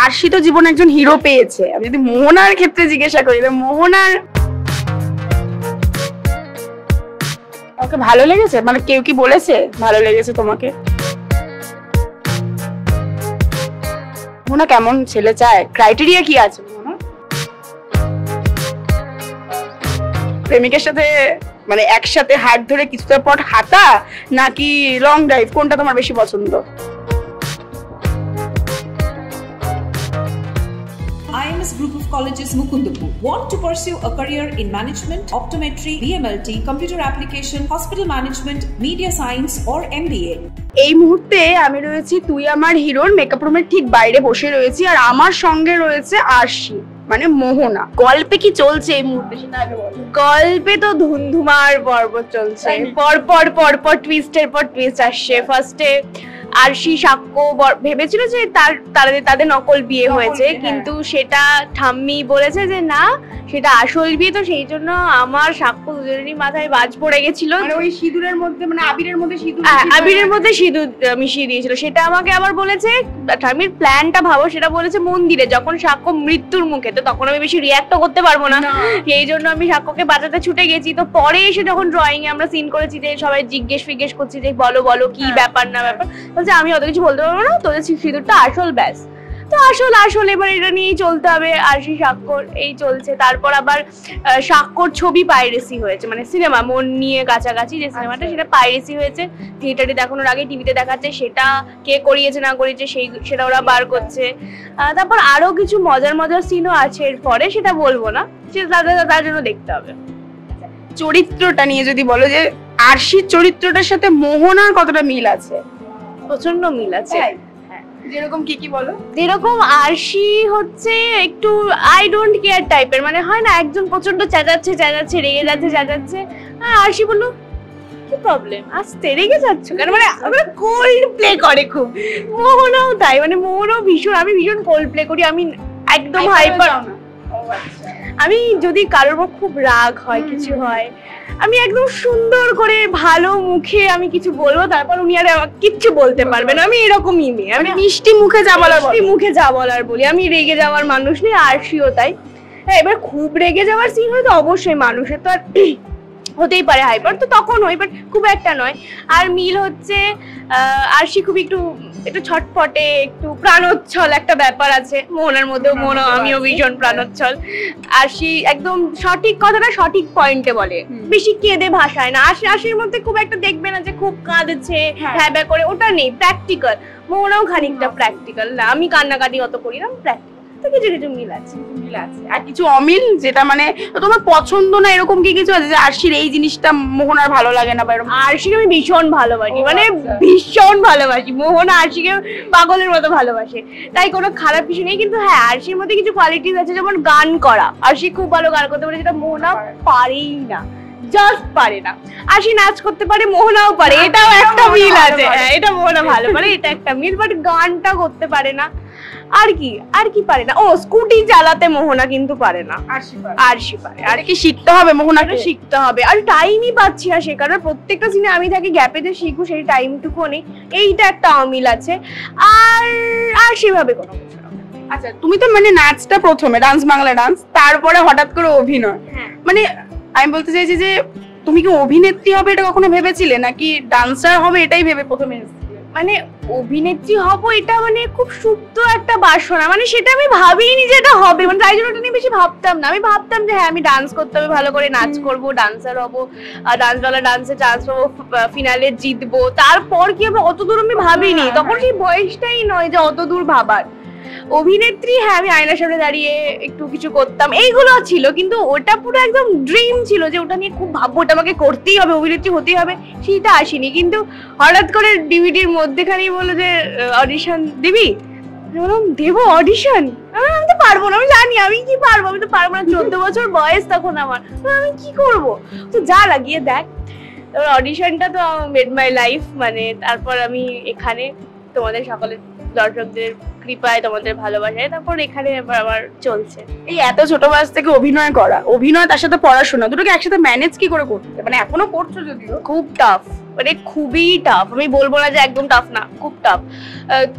আরশি তো জীবনে একজন হিরো পেয়েছে, আমি যদি মোহনার ক্ষেত্রে জিজ্ঞাসা করি, মোহনার ওকে ভালো লেগেছে? মানে কেউ কি বলেছে ভালো লেগেছে তোমাকে? মোহনা কেমন ছেলে চায়? ক্রাইটেরিয়া কি আছে মোহনা? প্রেমিকের সাথে মানে একসাথে হাত ধরে কিছুটা পর হাঁটা নাকি লং ড্রাইভ, কোনটা তোমার বেশি পছন্দ? IMS Group of Colleges Mukundapur. Want to pursue a career in management, optometry, BMLT, computer application, hospital management, media science or MBA? এই মুহূর্তে আমি রয়েছি তুই আমার হিরোর মেকআপ রুমের ঠিক বাইরে বসে রয়েছি, আর আমার সঙ্গে রয়েছে আরশি মানে মোহনা। গল্পে কি চলছে এই মুহূর্তে সেটা আগে বল। গল্পে তো ধুমধুমার পর্ব চলছে, পর টুইস্টের পর টুইস্ট আসছে। ফার্স্টে আরশি সাক্ষ্য ভেবেছিল যে তাদের নকল বিয়ে হয়েছে, কিন্তু সেটা ঠাম্মি বলেছে যে না, সেটা আসল বিয়ে। তো সেই জন্য আমার সাক্ষ্য দুজনেরই মাথায় বাজ পড়ে গেছিল। মানে ওই সিঁদুরের মধ্যে, মানে আবিরের মধ্যে সিঁদুর মিশিয়ে দিয়েছিল, সেটা আমাকে আবার বলেছে ঠাম্মির প্ল্যানটা ভাবো, সেটা বলেছে মন্দিরে যখন সাক্ষ্য মৃত্যুর মুখে। তো তখন আমি বেশি রিয়াক্টও করতে পারবো না, এই জন্য আমি সাক্ষ্যকে বাঁচাতে ছুটে গেছি। তো পরে এসে যখন ড্রয়িং এ আমরা সিন করেছি, যে সবাই জিজ্ঞেস করছি যে বলো কি ব্যাপার না ব্যাপার, বলছে আমি অত কিছু বলতে পারবো না, তোদের সিঁদুরটা আসল ব্যাস। তো আসল এবার এটা নিয়েই চলতে হবে। আরশি সাক্ষর এই চলছে। তারপর আবার সাক্ষর ছবি পাইরেসি হয়েছে, মানে সিনেমা মন নিয়ে কাছাকাছি যে সিনেমাটা, সেটা পাইরেসি হয়েছে। থিয়েটারে দেখানোর আগে টিভিতে দেখাচ্ছে, সেটা কে করিয়েছে না করিয়েছে সেটা ওরা বার করছে। তারপর আরো কিছু মজার সিনও আছে এরপরে, সেটা বলবো না, সেটা তার জন্য দেখতে হবে। চরিত্রটা নিয়ে যদি বলো, যে আরশির চরিত্রটার সাথে মোহনার কতটা মিল আছে? প্রচন্ড মিল আছে। যেরকম কি বলো? যেরকম আরশি হচ্ছে একটু আই ডোন্ট কেয়ার টাইপের, মানে হয় না একজন প্রচন্ড চেঁচাচ্ছে রেগে যাচ্ছে, আরশি বললো কি প্রবলেম, আস্তে রেগে যাচ্ছ কেন, মানে কোল্ড প্লে করে খুব। মোহনাও তাই, মানে মোহনাও আমি ভীষণ কোল্ড প্লে করি, আমি একদম হাইপার। আমি যদি কারোর খুব রাগ হয়, কিছু হয়, আমি একদম সুন্দর করে ভালো মুখে আমি কিছু বলবো, তারপর উনি আর কিচ্ছু বলতে পারবেন না। আমি এরকমই মেয়ে, আমি মিষ্টি মুখে যা বলার বলি, আমি রেগে যাওয়ার মানুষ নেই। আরশিও তাই। হ্যাঁ, এবার খুব রেগে যাওয়ার সিন হলে তো অবশ্যই মানুষের তো আর হতেই পারে হাইপার, তো তখন হয়, বাট খুব একটা নয়। আর মিল হচ্ছে আরশি খুব একটু ছটপটে, একটু প্রাণোচ্ছল একটা ব্যাপার আছে মোহনার মধ্যেও। মোহনা আমিও ভীষণ প্রাণোচ্ছল। আরশি একদম সঠিক কথাটা সঠিক পয়েন্টে বলে, বেশি কেঁদে ভাষায় না। আরশির মধ্যে খুব একটা দেখবে না যে খুব কাঁদছে হ্যাঁ করে, ওটা নেই, প্র্যাকটিক্যাল। মোহনাও খানিকটা প্র্যাকটিক্যাল, না আমি কান্নাকাটি অত করি না, প্র্যাকটিক্যাল। কিছু মিল আছে। আর কিছু অমিল, যেটা মানে তোমার পছন্দ না এরকম কি কিছু আছে, যে আরশির এই জিনিসটা মোহনার ভালো লাগে না বা এরকম? আরশিকে আমি ভীষণ ভালোবাসি, মানে ভীষণ ভালোবাসি। মোহনা আরশিকে পাগলের মতো ভালোবাসে, তাই কোনো খারাপ কিছু নেই। কিন্তু হ্যাঁ, আরশির মধ্যে কিছু কোয়ালিটিস আছে, যেমন গান করা। আরশি খুব ভালো গান করতে পারে, যেটা মোহনা পারেই না, জাস্ট পারে না। আরশি নাচ করতে পারে, মোহনাও পারে, এটাও একটা মিল আছে। এটা মোহনা ভালো পারে, এটা একটা মিল, বাট গানটা করতে পারে না। আর কি পারে না, স্কুটি চালাতে মোহনা কিন্তু পারে না, আরশি পারে। আর কি শিখতে হবে মোহনাকে? শিখতে হবে, আর টাইমই পাচ্ছি না শেখার। প্রত্যেকটা সিনে আমি থাকি গ্যাপে, যে শিখবো সেই টাইমটুকু নেই, এইটা একটা অমিল আছে। আর সেভাবে কোনো কিছু না। আচ্ছা, তুমি তো মানে নাচটা প্রথমে ডান্স, বাংলা ডান্স, তারপরে হঠাৎ করে অভিনয়। মানে আমি বলতে চাইছি যে তুমি কি অভিনেত্রী হবে এটা কখনো ভেবেছিলে, নাকি ডান্সার হবে এটাই ভেবে প্রথমে? মানে অভিনেত্রী হব এটা মানে খুব সুপ্ত একটা বাসনা, মানে সেটা আমি ভাবিনি যে এটা হবে, মানে তাই জন্য এটা নিয়ে বেশি ভাবতাম না। আমি ভাবতাম যে হ্যাঁ, আমি ডান্স করতে হবে, ভালো করে নাচ করবো, ডান্সার হবো, ডান্সে চান্স পাবো, ফিনালে জিতবো, তারপর কি হবে অত দূর আমি ভাবিনি। তখন সেই বয়সটাই নয় যে অত দূর ভাবার। অভিনেত্রী হ্যাঁ, আমি আয়নার সামনে দাঁড়িয়ে একটু কিছু করতাম, এইগুলো ছিল, কিন্তু ওটা পুরো একদম ড্রিম ছিল যে ওটা নিয়ে খুব ভাববো, ওটা আমাকে করতেই হবে, অভিনেত্রী হতেই হবে, সেটা আসেনি। কিন্তু হঠাৎ করে ডিভিডির মধ্যেখানেই বললো যে অডিশন দিবি, দেবো অডিশন? আমি তো পারবো না, আমি জানি আমি কি পারবো, আমি তো পারবো না। 14 বছর বয়স তখন আমার, আমি কি করবো? তো যা লাগিয়ে দেখ। তারপর অডিশনটা তো মেড মাই লাইফ, মানে তারপর আমি এখানে তোমাদের সকলের দর্শকদের কৃপায়, তোমাদের ভালোবাসায় তারপর এখানে এবার আমার চলছে। এই এত ছোট বয়স থেকে অভিনয় করা, অভিনয় তার সাথে পড়াশোনা, দুটোকে একসাথে ম্যানেজ কি করে করতে? মানে এখনো করছো যদিও। খুব টাফ, মানে খুবই টাফ। আমি বলবো না যে একদম টাফ না, খুব টাফ।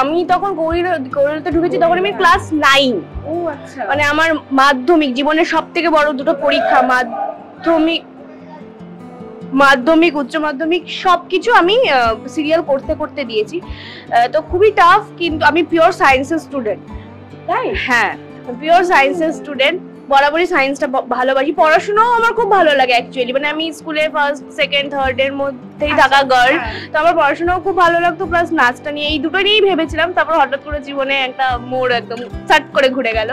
আমি তখন গৌরীতে ঢুকেছি তখন আমি ক্লাস 9। ও আচ্ছা। মানে আমার মাধ্যমিক জীবনের সব থেকে বড় দুটো পরীক্ষা, মাধ্যমিক উচ্চ মাধ্যমিক সবকিছু আমি সিরিয়াল করতে করতে দিয়েছি। তো খুবই টাফ, কিন্তু আমি পিওর সায়েন্সের স্টুডেন্ট। তাই? হ্যাঁ, পিওর সায়েন্সের স্টুডেন্ট, বরাবরই সায়েন্সটা ভালোবাসি। পড়াশোনাও আমার খুব ভালো লাগে অ্যাকচুয়ালি, মানে আমি স্কুলে ফার্স্ট সেকেন্ড থার্ড এর মধ্যেই থাকা গার্ল, তো আমার পড়াশোনাও খুব ভালো লাগতো, প্লাস নাচটা নিয়ে, এই দুটো নিয়েই ভেবেছিলাম। তারপর হঠাৎ করে জীবনে একটা মোড় একদম সাট করে ঘুরে গেল।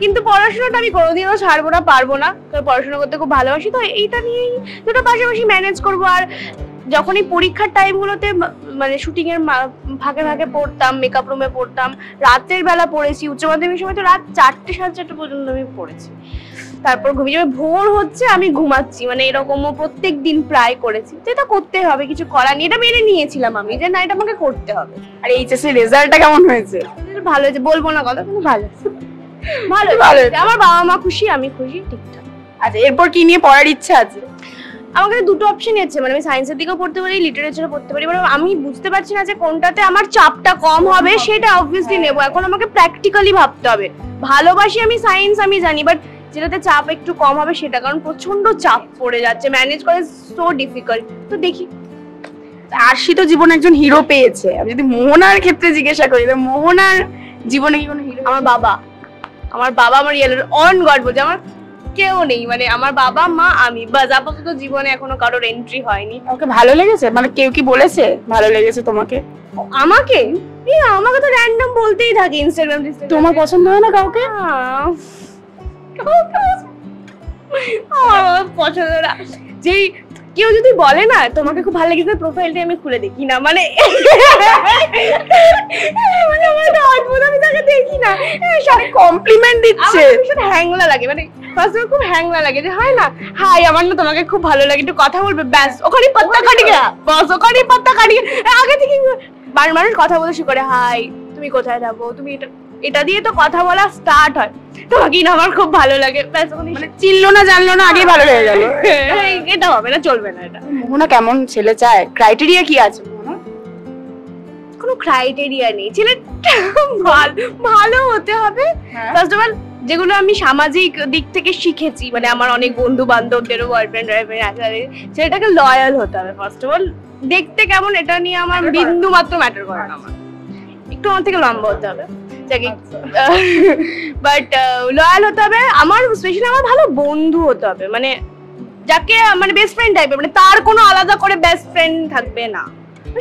কিন্তু পড়াশোনাটা আমি কোনোদিনও ছাড়বো না, পারবো না, কারণ পড়াশোনা করতে খুব ভালোবাসি। তো এইটা নিয়েই দুটো পাশাপাশি ম্যানেজ করবো। আর যখন এই পরীক্ষার টাইমগুলোতে মানে শুটিং এর ভাগে ভাগে পড়তাম, মেকআপ রুমে পড়তাম, রাতের বেলা পড়েছি, উচ্চ মাধ্যমিক সময় তো রাত 4টে 4:30 পর্যন্ত আমি পড়েছি। তারপর ঘুমিয়ে যাবে, ভোর হচ্ছে আমি ঘুমাচ্ছি, মানে এরকমও প্রত্যেক দিন প্রায় করেছি। তো এটা করতে হবে, কিছু করার নেই, এটা মেনে নিয়েছিলাম আমি যে না এটা আমাকে করতে হবে। আর এইচএসসি রেজাল্টটা কেমন হয়েছে? ভালো হয়েছে, বলবো না কথা, কিন্তু ভালো ভালো ভালো। আমার বাবা মা খুশি, আমি খুশি, ঠিকঠাক। আচ্ছা, এরপর কি নিয়ে পড়ার ইচ্ছা আছে? আমার কাছে দুটো অপশন আছে, মানে আমি সায়েন্সের দিকেও পড়তে পারি, লিটারেচারও পড়তে পারি। মানে আমি বুঝতে পারছি না যে কোনটাতে আমার চাপটা কম হবে, সেটা অবভিয়াসলি নেব। এখন আমাকে প্র্যাকটিক্যালি ভাবতে হবে। ভালোবাসি আমি সায়েন্স, আমি জানি, বাট যেটাতে চাপ একটু কম হবে সেটা, কারণ প্রচন্ড চাপ পড়ে যাচ্ছে, ম্যানেজ করে সো ডিফিকাল্ট। তো দেখি। আরশি তো জীবনে একজন হিরো পেয়েছে। আমি যদি মোহনার ক্ষেত্রে জিজ্ঞাসা করি, মোহনার জীবনে কি কোনো হিরো? আমার বাবা আমার রিয়েল অন গড বলছে, আমার কেউ নেই, মানে আমার বাবা মা আমি, বাস। আপাতত জীবনে এখনো কারোর এন্ট্রি হয়নি। ওকে ভালো লেগেছে? মানে কেউ কি বলেছে ভালো লেগেছে তোমাকে? আমাকে আমাকে তো র্যান্ডম বলতেই থাকে ইনস্টাগ্রাম। তোমার পছন্দ হয় না কাউকে? আমার পছন্দ না। যেই কেউ যদি বলে না তোমাকে খুব ভালো লেগেছে, প্রোফাইলটা আমি খুলে দেখি না, মানে আমার একটা অদ্ভুত, আমি তাকে দেখি না, সবাই কমপ্লিমেন্ট দিচ্ছে, ভীষণ হ্যাংলা লাগে। মানে ফার্স্ট খুব হ্যাংলা লাগে যে হয় না, হাই আমার না তোমাকে খুব ভালো লাগে, একটু কথা বলবে, ব্যাস ওখানে পাত্তা কাটি গেলা, বাস ওখানে পাত্তা কাটি। আগে থেকে মানুষ কথা বলতে শুরু করে, হাই তুমি কোথায় যাবো, তুমি এটা দিয়ে তো কথা বলা স্টার্ট হয়। তোমাকে না আমার খুব ভালো লাগে, ব্যাস ওখানে মানে চিনলো না জানলো না আগেই ভালো হয়ে গেল। এটা হবে না, চলবে না এটা। মোহনা কেমন ছেলে চায়? ক্রাইটেরিয়া কি আছে মোহনা? কোনো ক্রাইটেরিয়া নেই, ছেলেটা ভালো হতে হবে। ফার্স্ট অফ অল যেগুলো আমি সামাজিক দিক থেকে শিখেছি, মানে আমার অনেক বন্ধু বান্ধবদেরও বয়ফ্রেন্ড আছে, ছেলেটাকে লয়াল হতে হবে। ফার্স্ট অফ অল দেখতে কেমন এটা নিয়ে আমার বিন্দু মাত্র ম্যাটার করে না। আমার একটু আমার থেকে লম্বা হতে হবে, বাট লয়াল হতে হবে। আমার স্পেশালি আমার ভালো বন্ধু হতে হবে, মানে যাকে মানে বেস্ট ফ্রেন্ড টাইপের, মানে তার কোনো আলাদা করে বেস্ট ফ্রেন্ড থাকবে না,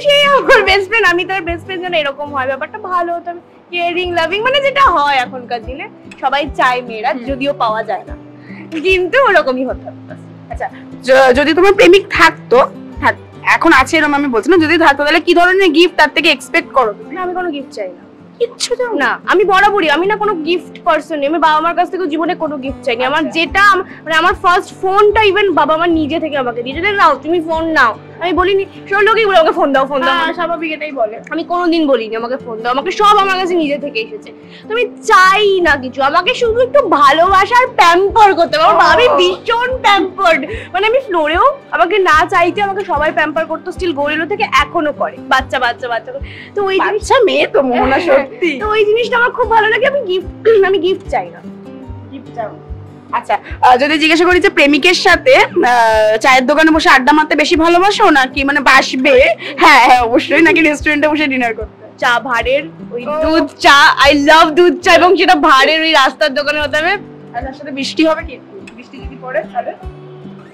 সেই আমার বেস্ট ফ্রেন্ড, আমি তার বেস্ট ফ্রেন্ড যেন এরকম হয়। ব্যাপারটা ভালো হতে হবে, কেয়ারিং লাভিং, মানে যেটা হয় এখনকার দিনে সবাই চায় মেয়েরা, যদিও পাওয়া যায় না, কিন্তু ওরকমই হতে হবে। আচ্ছা, যদি তোমার প্রেমিক থাকতো, এখন আছে এরকম আমি বলছি না, যদি থাকতো তাহলে কি ধরনের গিফট তার থেকে এক্সপেক্ট করো? না, আমি কোনো গিফট চাই না, কিচ্ছু চাও না। আমি বরাবরই, আমি না কোনো গিফট পারসন, আমি বাবা মার কাছ থেকে জীবনে কোনো গিফট চাইনি। আমার যেটা মানে আমার ফার্স্ট ফোনটা ইভেন বাবা মা নিজে থেকে আমাকে দিয়েছে, নাও তুমি ফোন নাও। আমি বলিনি, সব লোকই বলে আমাকে ফোন দাও, ফোন দাও, স্বাভাবিক এটাই বলে। আমি কোনোদিন বলিনি আমাকে ফোন দাও, আমাকে সব আমার কাছে নিজে থেকে এসেছে। তো আমি চাই না কিছু, আমাকে শুধু একটু ভালোবাসার প্যাম্পার করতে হবে। আমার আমি ভীষণ প্যাম্পার্ড, মানে আমি ফ্লোরেও আমাকে না চাইতে আমাকে সবাই প্যাম্পার করতো, স্টিল গরিলো থেকে এখনো করে, বাচ্চা বাচ্চা বাচ্চা। তো ওই আচ্ছা মেয়ে তো মোহনা, সত্যি তো ওই জিনিসটা আমার খুব ভালো লাগে। আমি গিফট চাই না, গিফট চাও। আচ্ছা, যদি জিজ্ঞাসা করি যে প্রেমিকের সাথে চায়ের দোকানে বসে আড্ডা মারতে বেশি ভালোবাসো নাকি মানে বাসবে, হ্যাঁ হ্যাঁ অবশ্যই, নাকি রেস্টুরেন্টে বসে ডিনার করতে? চা ভাড়ের ওই দুধ চা, আই লাভ দুধ চা, এবং সেটা ভাড়ের ওই রাস্তার দোকানে হতে হবে। আর তার সাথে বৃষ্টি হবে কি? বৃষ্টি যদি পড়ে তাহলে?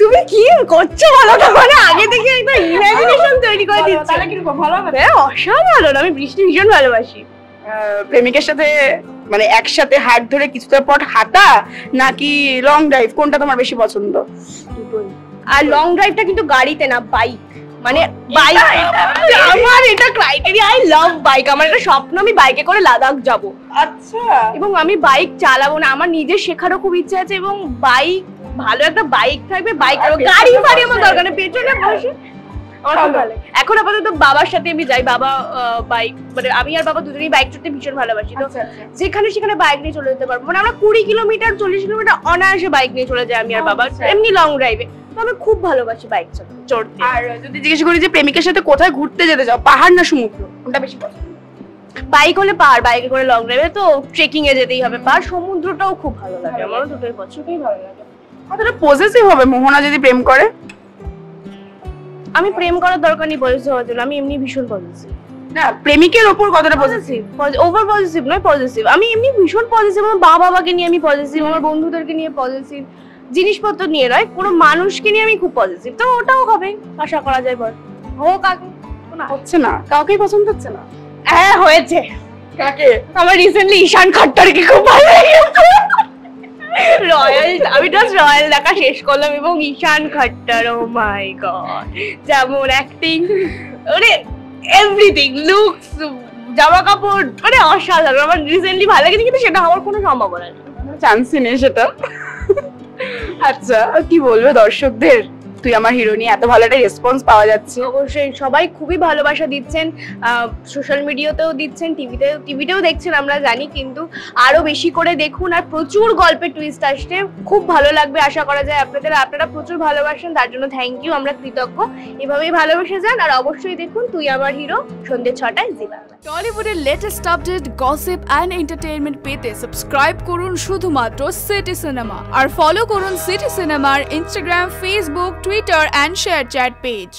তুমি কি করছো বলো তো, মানে আগে থেকে একটা ইমাজিনেশন তৈরি করে দিচ্ছ। তাহলে কি ভালো হবে? অসাধারণ, আমি বৃষ্টি ভীষণ ভালোবাসি। প্রেমিকের সাথে মানে একসাথে হাত ধরে কিছুটা পথ হাঁটা নাকি লং ড্রাইভ, কোনটা তোমার বেশি পছন্দ? দুটোই। আর লং ড্রাইভটা কিন্তু গাড়িতে না, বাইক, মানে বাইক আমার এটা ক্রাইটেরিয়া। আই লাভ বাইক, আমার একটা স্বপ্ন আমি বাইকে করে লাদাখ যাব। আচ্ছা, এবং আমি বাইক চালাবো না, আমার নিজের শেখারও খুব ইচ্ছা আছে, এবং বাইক ভালো একটা বাইক থাকবে, বাইক গাড়ি ফাড়ি আমার দরকার নেই, পেছনে বসে আমার খুব ভালো লাগে। এখন আপাতত বাবার সাথে আমি যাই, বাবা বাইক, মানে আমি আর বাবা দুজনেই বাইক চড়তে ভীষণ ভালোবাসি, তো যেখানে সেখানে বাইক নিয়ে চলে যেতে পারবো, মানে আমরা 20 কিলোমিটার 40 কিলোমিটার অনায়াসে বাইক নিয়ে চলে যাই আমি আর বাবা, এমনি লং ড্রাইভে। তো আমি খুব ভালোবাসি বাইক চড়তে। আর যদি জিজ্ঞেস করি যে প্রেমিকের সাথে কোথায় ঘুরতে যেতে চাও, পাহাড় না সমুদ্র, কোনটা বেশি পছন্দ? বাইক হলে পাহাড়, বাইকে করে লং ড্রাইভে তো ট্রেকিং এ যেতেই হবে। পাহাড় সমুদ্রটাও খুব ভালো লাগে, আমারও দুটোই পছন্দই ভালো লাগে। কতটা পজেসিভ হবে মোহনা যদি প্রেম করে? আমি প্রেম করার দরকার নেই পজিটিভ হওয়ার জন্য, আমি এমনি ভীষণ পজিটিভ। না, প্রেমিকের ওপর কতটা পজেসিভ? ওভার পজিটিভ নয়, পজিটিভ। আমি এমনি ভীষণ পজিটিভ, আমার বাবাকে নিয়ে আমি পজিটিভ, আমার বন্ধুদেরকে নিয়ে পজিটিভ, জিনিসপত্র নিয়ে নয়, কোনো মানুষকে নিয়ে আমি খুব পজিটিভ। তো ওটাও হবে, আশা করা যায়। বল হোক আগে। হচ্ছে না, কাউকেই পছন্দ হচ্ছে না? হ্যাঁ হয়েছে। কাকে? আমার রিসেন্টলি ঈশান খট্টরকে খুব ভালো লেগেছে। রয়্যাল, আমি জাস্ট রয়্যাল দেখা শেষ করলাম এবং ঈশান খট্টর, ও মাই গড, যেমন অ্যাক্টিং, মানে এভরিথিং, লুকস, জামা কাপড়, মানে অসাধারণ। আমার রিসেন্টলি ভালো লেগেছে, কিন্তু সেটা হওয়ার কোনো সম্ভাবনা নেই, চান্সই নেই সেটা। আচ্ছা, কি বলবে দর্শকদের? তুই আমার হিরো নিয়ে এত ভালো একটা রেসপন্স পাওয়া যাচ্ছে। অবশ্যই সবাই খুবই ভালোবাসা দিচ্ছেন, সোশ্যাল মিডিয়াতেও দিচ্ছেন, টিভিতেও দেখছেন আমরা জানি, কিন্তু আরো বেশি করে দেখুন। আর প্রচুর গল্পের টুইস্ট আসছে, খুব ভালো লাগবে আশা করা যায় আপনাদের। আপনারা প্রচুর ভালোবাসেন, তার জন্য থ্যাংক ইউ, আমরা কৃতজ্ঞ। এভাবেই ভালোবেসে যান, আর অবশ্যই দেখুন তুই আমার হিরো, সন্ধ্যে 6টায় জি বাংলা। টলিউডের latest update, gossip and entertainment পেতে সাবস্ক্রাইব করুন শুধুমাত্র সিটি সিনেমা, আর ফলো করুন সিটি সিনেমার Instagram, Facebook, Twitter and ShareChat page.